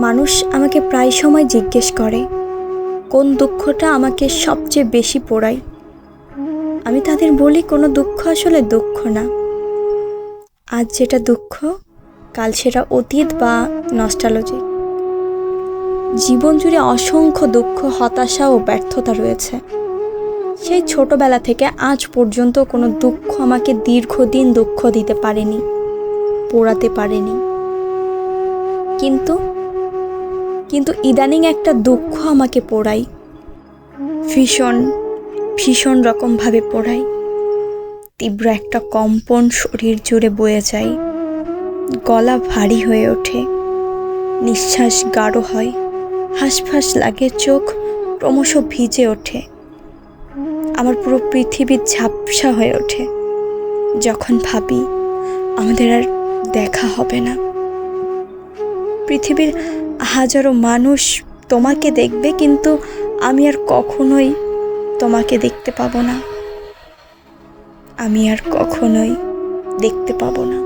মানুষ আমাকে প্রায় সময় জিজ্ঞেস করে কোন দুঃখটা আমাকে সবচেয়ে বেশি পোড়ায়। আমি তাদের বলি কোনো দুঃখ আসলে দুঃখ না। আজ যেটা দুঃখ, কাল সেটা অতীত বা নস্টালজি। জীবন জুড়ে অসংখ্য দুঃখ, হতাশা ও ব্যর্থতা রয়েছে। সেই ছোটবেলা থেকে আজ পর্যন্ত কোনো দুঃখ আমাকে দীর্ঘদিন দুঃখ দিতে পারেনি, পোড়াতে পারেনি। কিন্তু ইদানিং একটা দুঃখ আমাকে পোড়ায়, ভীষণ ভীষণ রকমভাবে পোড়ায়। তীব্র একটা কম্পন শরীর জুড়ে বয়ে যায়, গলা ভারী হয়ে ওঠে, নিঃশ্বাস গাঢ় হয়, হাঁসফাঁস লাগে, চোখ ক্রমশ ভিজে ওঠে। আমার পুরো পৃথিবী ঝাপসা হয়ে ওঠে যখন ভাবি আমাদের আর দেখা হবে না। পৃথিবীর হাজারো মানুষ তোমাকে দেখবে, কিন্তু আমি আর কখনোই তোমাকে দেখতে পাবো না। আমি আর কখনোই দেখতে পাবো না।